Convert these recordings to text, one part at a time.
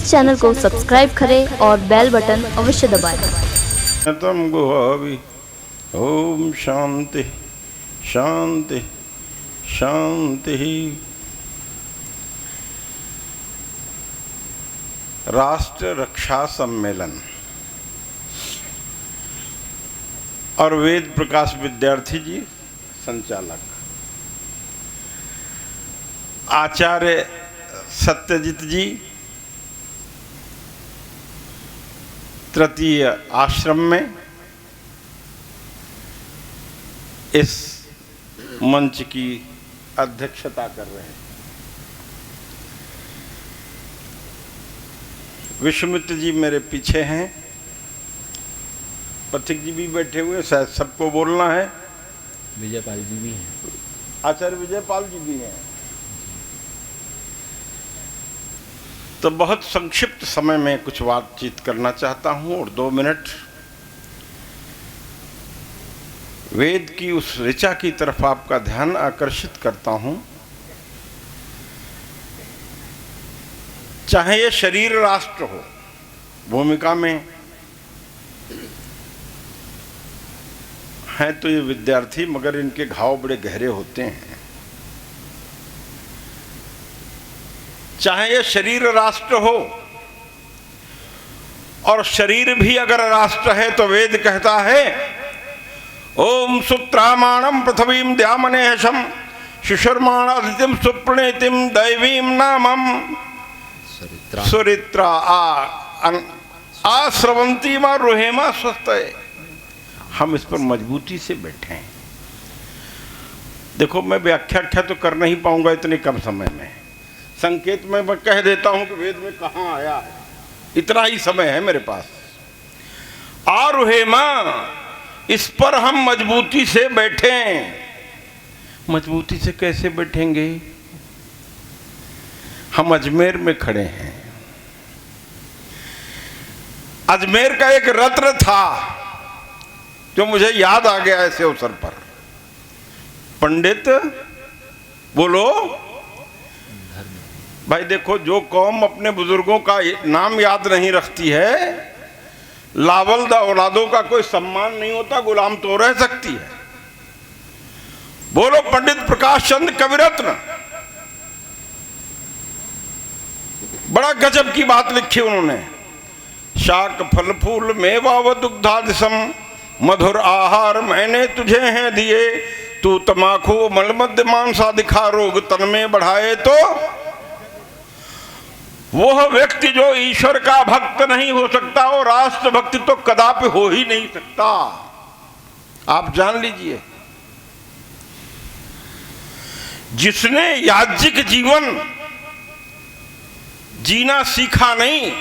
इस चैनल को सब्सक्राइब करें और बेल बटन अवश्य दबाएं। तम गुहावि ओम शांति शांति शांति। राष्ट्र रक्षा सम्मेलन और वेद प्रकाश विद्यार्थी जी संचालक, आचार्य सत्यजीत जी तृतीय आश्रम में इस मंच की अध्यक्षता कर रहे हैं। विश्वमित्र जी मेरे पीछे हैं, पथिक जी भी बैठे हुए, शायद सबको बोलना है। विजयपाल जी भी हैं, आचार्य विजयपाल जी भी हैं। तो बहुत संक्षिप्त समय में कुछ बातचीत करना चाहता हूं और 2 मिनट वेद की उस ऋचा की तरफ आपका ध्यान आकर्षित करता हूं। चाहे ये शरीर राष्ट्र हो, भूमिका में हैं तो ये विद्यार्थी, मगर इनके घाव बड़े गहरे होते हैं। चाहे ये शरीर राष्ट्र हो, और शरीर भी अगर राष्ट्र है तो वेद कहता है ओम सुत्रामाणम पृथ्वीम द्यामनेशम शिशुर्माण अदितिम सुप्रणेतिम दैवीम नामम सुरित्रा आश्रवंती मा रुहेमा स्वस्थ। हम इस पर मजबूती से बैठे हैं। देखो, मैं व्याख्या तो कर नहीं पाऊंगा इतने कम समय में। संकेत में मैं कह देता हूं कि वेद में कहां आया है, इतना ही समय है मेरे पास। आरुहेमा, इस पर हम मजबूती से बैठे। मजबूती से कैसे बैठेंगे? हम अजमेर में खड़े हैं। अजमेर का एक रत्न था जो मुझे याद आ गया ऐसे अवसर पर। पंडित बोलो भाई। देखो, जो कौम अपने बुजुर्गों का नाम याद नहीं रखती है, लावल दा औलादों का कोई सम्मान नहीं होता, गुलाम तो रह सकती है। बोलो पंडित प्रकाश चंद्र कविरत्न। बड़ा गजब की बात लिखी उन्होंने। शाक फल फूल मेवा व दुग्धादिसम मधुर आहार मैंने तुझे हैं दिए, तू तमाकू मलमद्य मांसा दिखा रोग तन में बढ़ाए। तो वह व्यक्ति जो ईश्वर का भक्त नहीं हो सकता, वो राष्ट्र भक्ति तो कदापि हो ही नहीं सकता। आप जान लीजिए, जिसने याज्ञिक जीवन जीना सीखा नहीं,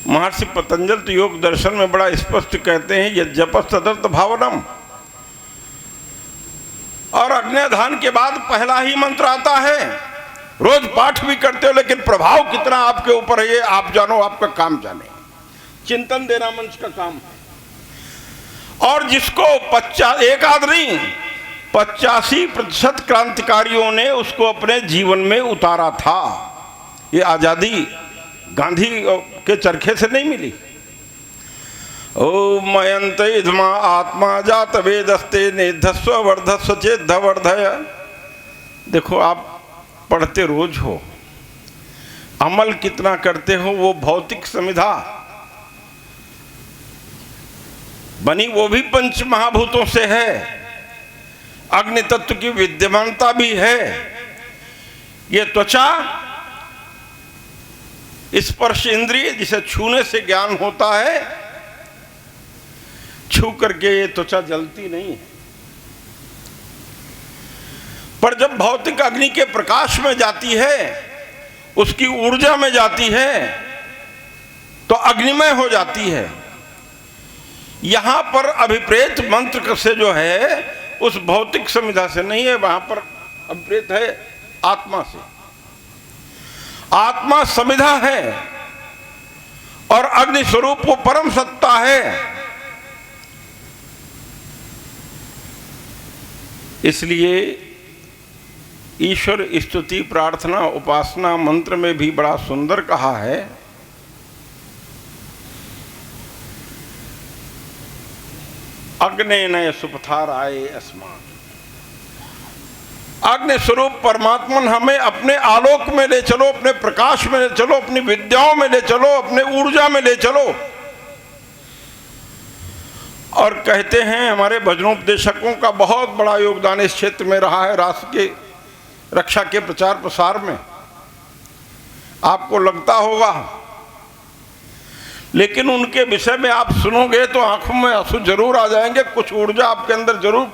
महर्षि पतंजल तो योग दर्शन में बड़ा स्पष्ट कहते हैं यज्ञपस् तदर्थ भावनम। और अग्न्याधान के बाद पहला ही मंत्र आता है। रोज पाठ भी करते हो, लेकिन प्रभाव कितना आपके ऊपर है ये आप जानो, आपका काम जाने। चिंतन देना मंच का काम है। और जिसको 85% क्रांतिकारियों ने उसको अपने जीवन में उतारा था। ये आजादी गांधी के चरखे से नहीं मिली। ओम मयंत इधमा आत्मा जात वेदस्ते निधस्व वर्धस्व चेत वर्धय। देखो, आप पढ़ते रोज हो, अमल कितना करते हो, वो भौतिक संविधा बनी वो भी पंच महाभूतों से है। अग्नि तत्व की विद्यमानता भी है। ये त्वचा स्पर्श इंद्रिय, जिसे छूने से ज्ञान होता है, छू करके ये त्वचा जलती नहीं है। पर जब भौतिक अग्नि के प्रकाश में जाती है, उसकी ऊर्जा में जाती है, तो अग्निमय हो जाती है। यहां पर अभिप्रेत मंत्र से जो है उस भौतिक संविधा से नहीं है, वहां पर अभिप्रेत है आत्मा से। आत्मा संविधा है और अग्नि स्वरूप वो परम सत्ता है। इसलिए ईश्वर स्तुति प्रार्थना उपासना मंत्र में भी बड़ा सुंदर कहा है, अग्ने नय सुपथाराय अस्मान। अग्नि स्वरूप परमात्मन हमें अपने आलोक में ले चलो, अपने प्रकाश में ले चलो, अपनी विद्याओं में ले चलो, अपने ऊर्जा में ले चलो। और कहते हैं हमारे भजनोपदेशकों का बहुत बड़ा योगदान इस क्षेत्र में रहा है, राष्ट्र के रक्षा के प्रचार प्रसार में। आपको लगता होगा, लेकिन उनके विषय में आप सुनोगे तो आंखों में आंसू जरूर आ जाएंगे, कुछ ऊर्जा आपके अंदर जरूर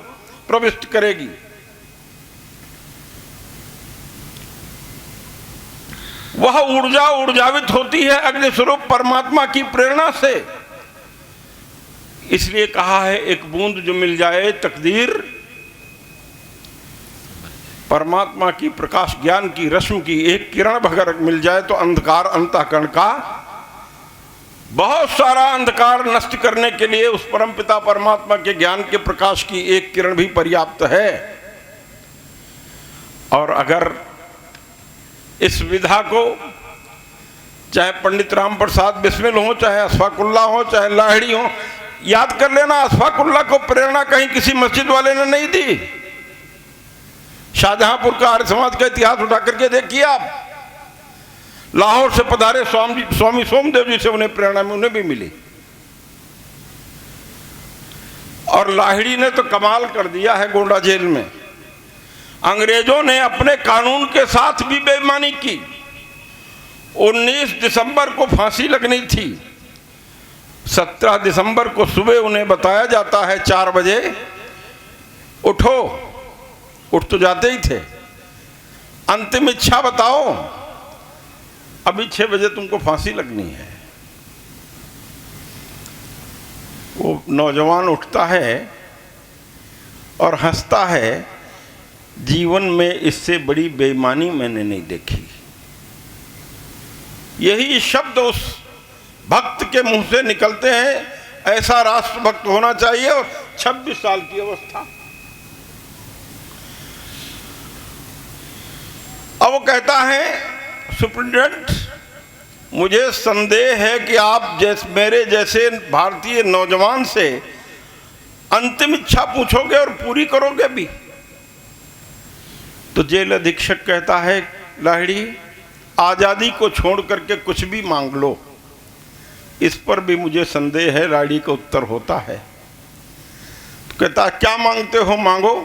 प्रविष्ट करेगी। वह ऊर्जा ऊर्जावित होती है अग्नि स्वरूप परमात्मा की प्रेरणा से। इसलिए कहा है एक बूंद जो मिल जाए तकदीर, परमात्मा की प्रकाश ज्ञान की रश्मि की एक किरण अगर मिल जाए तो अंधकार अंतःकरण का, बहुत सारा अंधकार नष्ट करने के लिए उस परमपिता परमात्मा के ज्ञान के प्रकाश की एक किरण भी पर्याप्त है। और अगर इस विधा को चाहे पंडित राम प्रसाद बिस्मिल हो, चाहे अशफाकुल्ला हो, चाहे लाहिड़ी हो, याद कर लेना अशफाकुल्ला को प्रेरणा कहीं किसी मस्जिद वाले ने नहीं दी। शाहजहांपुर का आर्य समाज का इतिहास उठा करके देखिए आप, लाहौर से पधारे स्वामी सोमदेव जी से उन्हें प्रेरणा में उन्हें भी मिली। और लाहिड़ी ने तो कमाल कर दिया है गोंडा जेल में। अंग्रेजों ने अपने कानून के साथ भी बेईमानी की। 19 दिसंबर को फांसी लगनी थी, 17 दिसंबर को सुबह उन्हें बताया जाता है 4 बजे उठो, उठ तो जाते ही थे, अंतिम इच्छा बताओ, अभी 6 बजे तुमको फांसी लगनी है। वो नौजवान उठता है और हंसता है, जीवन में इससे बड़ी बेईमानी मैंने नहीं देखी। यही शब्द उस भक्त के मुंह से निकलते हैं, ऐसा राष्ट्रभक्त होना चाहिए। और 26 साल की अवस्था। अब वो कहता है सुप्रिटेंडेंट, मुझे संदेह है कि आप मेरे जैसे भारतीय नौजवान से अंतिम इच्छा पूछोगे और पूरी करोगे भी। तो जेल अधीक्षक कहता है, लाहिड़ी आजादी को छोड़ करके कुछ भी मांग लो। इस पर भी मुझे संदेह है, लाहिड़ी का उत्तर होता है। तो कहता है क्या मांगते हो, मांगो।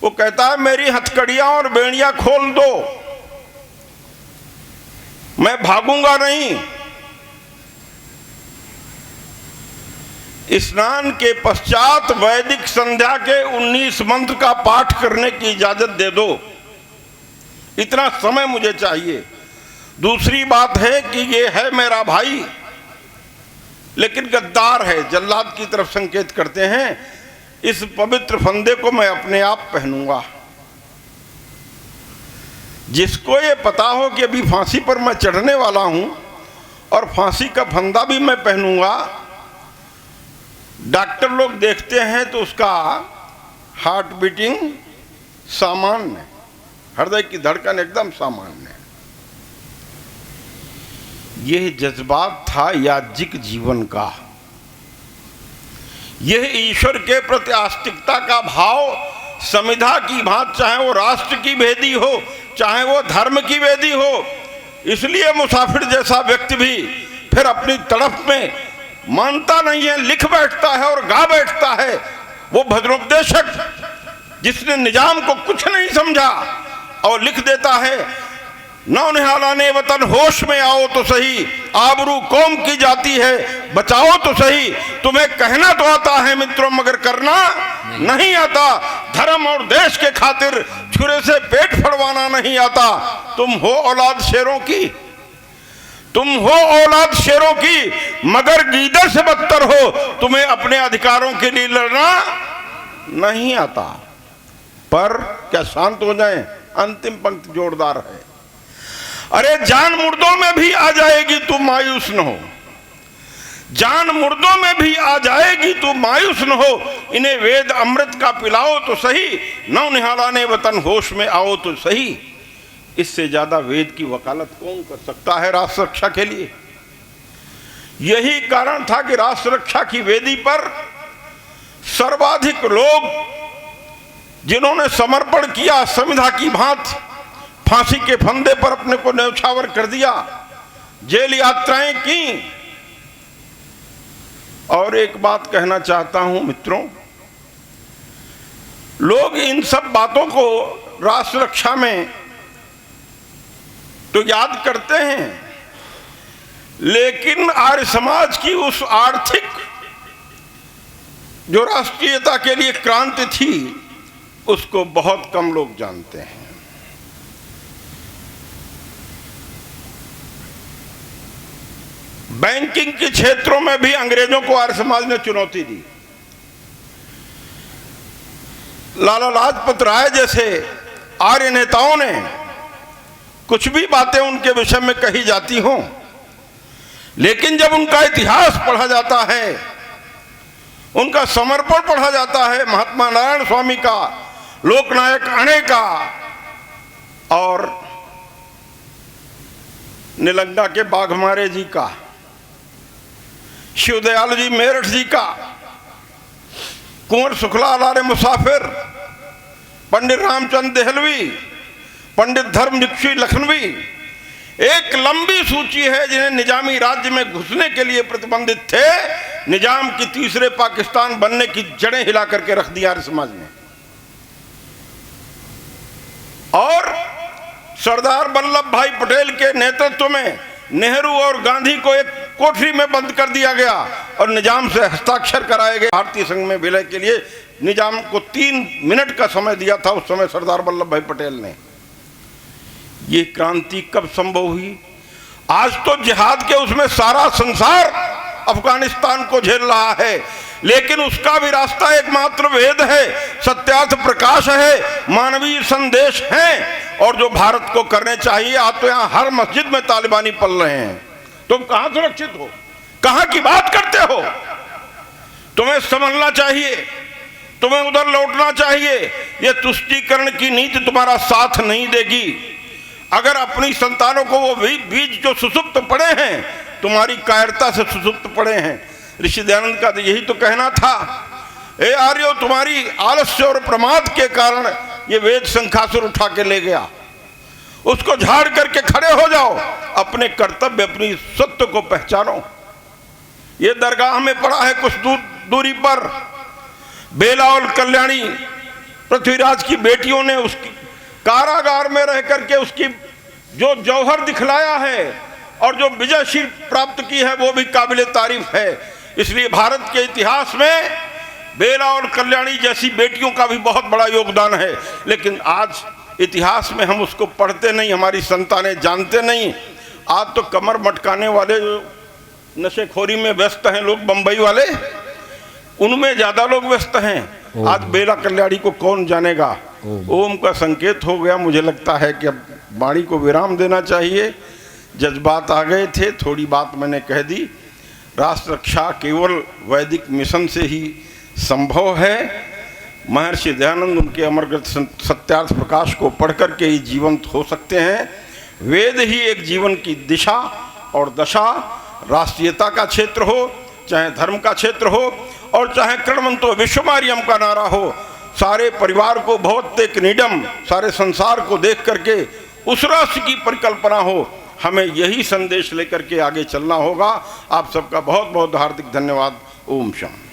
वो कहता है मेरी हथकड़ियां और बेड़ियां खोल दो, मैं भागूंगा नहीं। स्नान के पश्चात वैदिक संध्या के 19 मंत्र का पाठ करने की इजाजत दे दो, इतना समय मुझे चाहिए। दूसरी बात है कि ये है मेरा भाई, लेकिन गद्दार है, जल्लाद की तरफ संकेत करते हैं। इस पवित्र फंदे को मैं अपने आप पहनूंगा। जिसको ये पता हो कि अभी फांसी पर मैं चढ़ने वाला हूं और फांसी का फंदा भी मैं पहनूंगा, डॉक्टर लोग देखते हैं तो उसका हार्ट बीटिंग सामान्य, हृदय की धड़कन एकदम सामान्य। यह जज्बात था याज्ञिक जीवन का। यह ईश्वर के प्रति आस्तिकता का भाव समिधा की भांत, चाहे वो राष्ट्र की भेदी हो, चाहे वो धर्म की वेदी हो। इसलिए मुसाफिर जैसा व्यक्ति भी फिर अपनी तड़प में मानता नहीं है, लिख बैठता है और गा बैठता है। वो भजनोपदेशक जिसने निजाम को कुछ नहीं समझा और लिख देता है, नौनिहाला ने वतन होश में आओ तो सही, आबरू कौम की जाती है बचाओ तो सही। तुम्हें कहना तो आता है मित्रों मगर करना नहीं आता। धर्म और देश के खातिर छुरे से पेट फड़वाना नहीं आता। तुम हो औलाद शेरों की, तुम हो औलाद शेरों की, मगर गीदड़ से बदतर हो। तुम्हें अपने अधिकारों के लिए लड़ना नहीं आता। पर क्या शांत हो जाएं, अंतिम पंक्ति जोरदार है। अरे जान मुर्दों में भी आ जाएगी तू मायूस न हो, जान मुर्दों में भी आ जाएगी तू मायूस न हो। इन्हें वेद अमृत का पिलाओ तो सही, नौ निहालाने वतन होश में आओ तो सही। इससे ज्यादा वेद की वकालत कौन कर सकता है राष्ट्र रक्षा के लिए। यही कारण था कि राष्ट्र रक्षा की वेदी पर सर्वाधिक लोग जिन्होंने समर्पण किया, संविधा की भांति फांसी के फंदे पर अपने को न्यौछावर कर दिया, जेल यात्राएं की। और एक बात कहना चाहता हूं मित्रों, लोग इन सब बातों को राष्ट्र रक्षा में तो याद करते हैं, लेकिन आर्य समाज की उस आर्थिक जो राष्ट्रीयता के लिए क्रांति थी उसको बहुत कम लोग जानते हैं। बैंकिंग के क्षेत्रों में भी अंग्रेजों को आर्य समाज ने चुनौती दी। लाला लाजपत राय जैसे आर्य नेताओं ने कुछ भी बातें उनके विषय में कही जाती हों, लेकिन जब उनका इतिहास पढ़ा जाता है, उनका समर्पण पढ़ा जाता है, महात्मा नारायण स्वामी का, लोकनायक अणे का और निलंगा के बाघमारे जी का, शिवदयाल जी मेरठ जी का, कुंवर सुखलाल आर्य मुसाफिर, पंडित रामचंद्र देहलवी, पंडित धर्मदीक्षी लखनवी, एक लंबी सूची है जिन्हें निजामी राज्य में घुसने के लिए प्रतिबंधित थे। निजाम की तीसरे पाकिस्तान बनने की जड़ें हिला करके रख दी आर्य समाज ने। और सरदार वल्लभ भाई पटेल के नेतृत्व में नेहरू और गांधी को एक कोठरी में बंद कर दिया गया और निजाम से हस्ताक्षर कराए गए। भारतीय संघ में विलय के लिए निजाम को 3 मिनट का समय दिया था उस समय सरदार वल्लभ भाई पटेल ने। ये क्रांति कब संभव हुई? आज तो जिहाद के उसमें सारा संसार अफगानिस्तान को झेल रहा है, लेकिन उसका भी रास्ता एकमात्र वेद है, सत्यार्थ प्रकाश है, मानवीय संदेश है। और जो भारत को करने चाहिए, आप तो यहां हर मस्जिद में तालिबानी पल रहे हैं। तुम कहां सुरक्षित हो? कहां की बात करते हो? तुम्हें समझना चाहिए, तुम्हें उधर लौटना चाहिए। यह तुष्टीकरण की नीति तुम्हारा साथ नहीं देगी। अगर अपनी संतानों को वो बीज जो सुसुप्त पड़े हैं, तुम्हारी कायरता से सुसुप्त पड़े हैं। ऋषि दयानंद का तो यही तो कहना था, ए आर्यो, तुम्हारी आलस्य और प्रमाद के कारण ये वेद शंखासुर उठा के ले गया। उसको झाड़ करके खड़े हो जाओ, अपने कर्तव्य, अपनी सत्य को पहचानो। ये दरगाह में पड़ा है कुछ दूरी पर, बेला और कल्याणी पृथ्वीराज की बेटियों ने उसकी कारागार में रह करके उसकी जो जौहर दिखलाया है और जो विजयशील प्राप्त की है वो भी काबिल तारीफ है। इसलिए भारत के इतिहास में बेला और कल्याणी जैसी बेटियों का भी बहुत बड़ा योगदान है, लेकिन आज इतिहास में हम उसको पढ़ते नहीं, हमारी संतानें जानते नहीं। आज तो कमर मटकाने वाले जो नशेखोरी में व्यस्त हैं लोग, बंबई वाले, उनमें ज्यादा लोग व्यस्त हैं। आज बेला कल्याणी को कौन जानेगा? ओम का संकेत हो गया। मुझे लगता है कि अब वाणी को विराम देना चाहिए। जज्बात आ गए थे, थोड़ी बात मैंने कह दी। राष्ट्र रक्षा केवल वैदिक मिशन से ही संभव है। महर्षि दयानंद उनके अमरग्रंथ सत्यार्थ प्रकाश को पढ़ करके ही जीवंत हो सकते हैं। वेद ही एक जीवन की दिशा और दशा, राष्ट्रीयता का क्षेत्र हो, चाहे धर्म का क्षेत्र हो, और चाहे कृणवंतो विश्वमार्यम का नारा हो। सारे परिवार को भवत्येक नीडम, सारे संसार को देख करके उस राष्ट्र की परिकल्पना हो। हमें यही संदेश लेकर के आगे चलना होगा। आप सबका बहुत बहुत हार्दिक धन्यवाद। ओम शांति।